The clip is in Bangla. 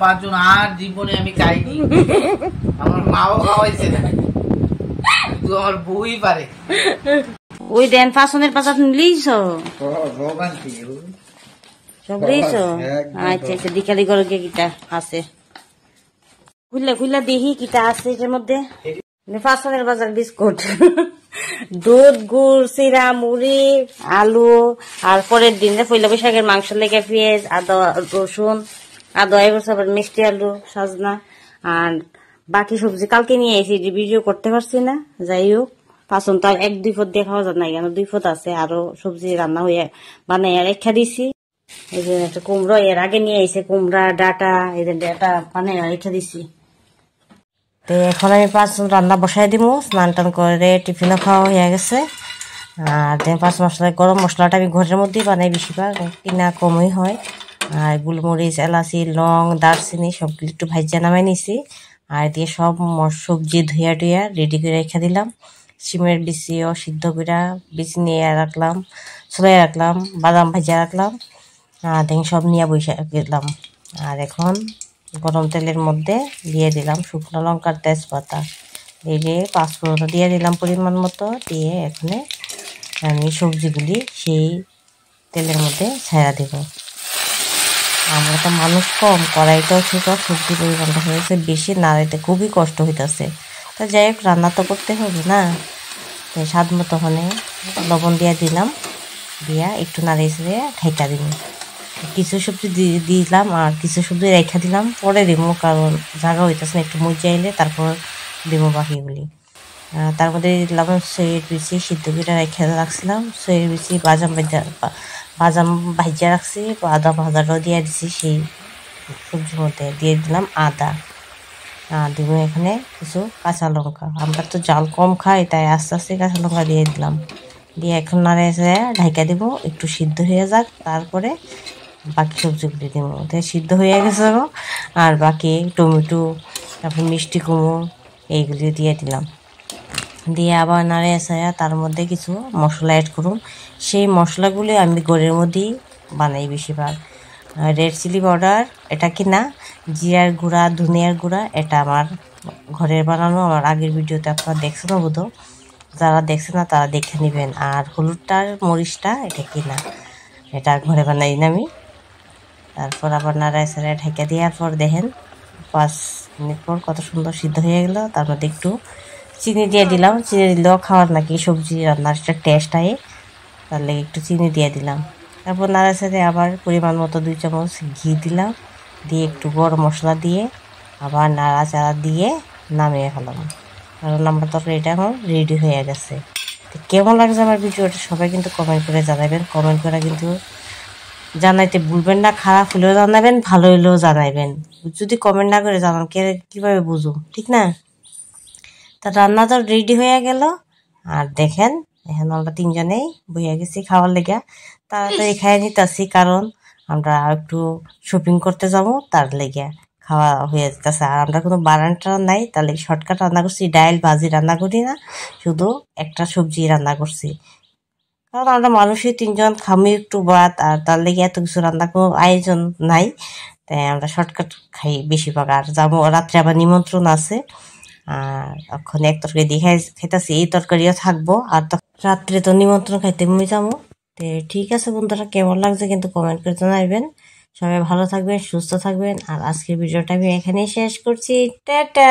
পাঁচজন আর জীবনে আমি খাইনি, আমার মাও খাওয়াইছে না, কিন্তু আমার বউই পারে। ওই দেন পাঁচনের পাঁচাত নিলিস সব লিস। আচ্ছা আচ্ছা, দিকালি করে কিটা আছে খুললে খুললে দেখি কিটা আছে এর মধ্যে। পাঁচনের বাজার বিস্কুট, দুধ, গুড়, চিরা, মুড়ি, আলু, আর পরের দিন পয়লা বৈশাখের মাংস লেগে পেঁয়াজ, আদা, রসুন, আদা এবছর আবার মিষ্টি আলু, সাজনা, আর বাকি সবজি কালকে নিয়ে এসেছি, ভিডিও করতে পারছি না। যাই হোক, পাঁচন তো আর 1-2 পদ দিয়ে খাওয়া যায় না, কেন 2 পদ আছে, আরো সবজি রান্না হয়ে বানাই রেখা দিছি। এই যে একটা কুমড়ো এর আগে নিয়ে এসে, কুমড়া ডাটা, এই যে ডাটা বানাই রেখা দিছি। তো এখন আমি পাঁচজন রান্না বসাই দিব, স্নান টান করে টিফিনও খাওয়া হয়ে গেছে। আর পাঁচ মশলা, গরম মশলাটা আমি ঘরের মধ্যেই বানাই, বেশিরভাগ কিনা কমই হয়। আর গোলমরিচ, এলাচি, লং, দারচিনি সবগুলো একটু ভাজিয়া নামাই নিছি। আর দিয়ে সব সবজি ধুইয়া টুইয়া রেডি করে রেখে দিলাম। সিমের বিচিও সিদ্ধ করে বিচি নিয়ে রাখলাম, ছড়াই রাখলাম, বাদাম ভাজিয়া রাখলাম। আর দেখি সব নিয়ে বসে দিলাম। আর এখন গরম তেলের মধ্যে দিয়ে দিলাম শুকনো লঙ্কার তেজপাতা, দিয়ে পাঁচফোড়ন দিয়ে দিলাম পরিমাণ মতো। দিয়ে এখানে আমি সবজিগুলি সেই তেলের মধ্যে ছেড়া দেব। আমরা তো মানুষ কম, কড়াইটাও ছোট, সবজি পরিমাণটা হয়েছে বেশি, নাড়াইতে খুবই কষ্ট হইতেছে। তা যাই হোক, রান্না তো করতে হবে না। স্বাদ মতো ওখানে লবণ দিয়ে দিলাম, দিয়া একটু নাড়িয়ে ছেড়ে ঢাকা দিব। কিছু সবজি দিলাম আর কিছু সবজি রেখা দিলাম, পরে দিব, কারণ জায়গা হইতেছে না, একটু মজা আইলে তারপর দিব বাকিগুলি। তার মধ্যে দিলাম সয়ের বিচি সিদ্ধ করে রেখে রাখছিলাম, সয়ের বিচি বাদাম ভাজিয়া রাখছি, বাদাম ভাজাটাও দিয়ে দিছি সেই সবজির মধ্যে। দিয়ে দিলাম আদা, দিব এখানে কিছু কাঁচা লঙ্কা। আমরা তো জাল কম খাই, তাই আস্তে আস্তে কাঁচা লঙ্কা দিয়ে দিলাম। দিয়ে এখন নাড়ে ঢাকা দিব, একটু সিদ্ধ হয়ে যাক, তারপরে বাকি সবজিগুলি দিব। সিদ্ধ হয়ে গেছে, আর বাকি টমেটো, তারপর মিষ্টি কুমড়ো এইগুলি দিয়ে দিলাম। দিয়ে আবার নাড়ে ছায়া তার মধ্যে কিছু মশলা অ্যাড করুন। সেই মশলাগুলি আমি ঘরের মধ্যেই বানাই বেশিরভাগ। রেড চিলি পাউডার এটা কিনা, জিরার গুঁড়া, ধনিয়ার গুঁড়া এটা আমার ঘরের বানানো, আমার আগের ভিডিওতে আপনারা দেখছেন বোধ, যারা দেখছে না তারা দেখে নেবেন। আর হলুদটার মরিচটা এটা কিনা, এটা ঘরে বানাই না আমি। তারপর আবার নাড়ায় ছাড়ায় ঢেকে দেওয়ার পর দেখেন 5 মিনিট পর কত সুন্দর সিদ্ধ হয়ে গেল। তার মধ্যে একটু চিনি দিয়ে দিলাম, চিনি দিলেও খাওয়ার নাকি সবজি রান্নার একটা টেস্ট আয়, তার লেগে একটু চিনি দিয়ে দিলাম। তারপর নাড়ায় ছাড়ায় আবার পরিমাণ মতো 2 চামচ ঘি দিলাম, দিয়ে একটু গরম মশলা দিয়ে আবার নাড়াচাড়া দিয়ে নামিয়ে ফেলাম। কারণ আমার তরকারিটা এখন রেডি হয়ে গেছে। তো কেমন লাগছে আমার ভিডিওটা সবাই কিন্তু কমেন্ট করে জানাবেন। কমেন্ট করে কিন্তু জানাইতে ভুলবেন না, খারাপ হলেও জানাবেন, ভালো হলেও জানাইবেন। যদি কমেন্ট না করে জানান কিভাবে বুঝুম, ঠিক না? তা রান্না তো রেডি হয়ে গেল। আর দেখেন এখন আমরা 3 জনেই বইয়া গেছি খাওয়ার লেগে। তাড়াতাড়ি খাইয়ে নিতেছি, কারণ আমরা একটু শপিং করতে যাবো, তার লেগে খাওয়া হয়ে যেতেছে। আর আমরা কোনো বারান্টা নাই, তার লেগে শর্টকাট রান্না করছি, ডাইল ভাজি রান্না করি না, শুধু একটা সবজি রান্না করছি। কারণ আমরা মানুষই 3 জন, খামি একটু ভাত, আর তার লেগে এত কিছু রান্না কোনো আয়োজন নাই, তাই আমরা শর্টকাট খাই বেশিরভাগ। আর যাবো রাত্রে আবার নিমন্ত্রণ আছে, আর এখন এক তরকারি দিয়ে খাইতেছি, এই তরকারিও থাকবো। আর রাত্রে তো নিমন্ত্রণ খাইতে ঘুমিয়ে যাবো। তো ঠিক আছে বন্ধুরা, কেমন লাগছে কিন্তু কমেন্ট করে জানাবেন। সবাই ভালো থাকবেন, সুস্থ থাকবেন। আর আজকের ভিডিওটা আমি এখানেই শেষ করছি, টাটা।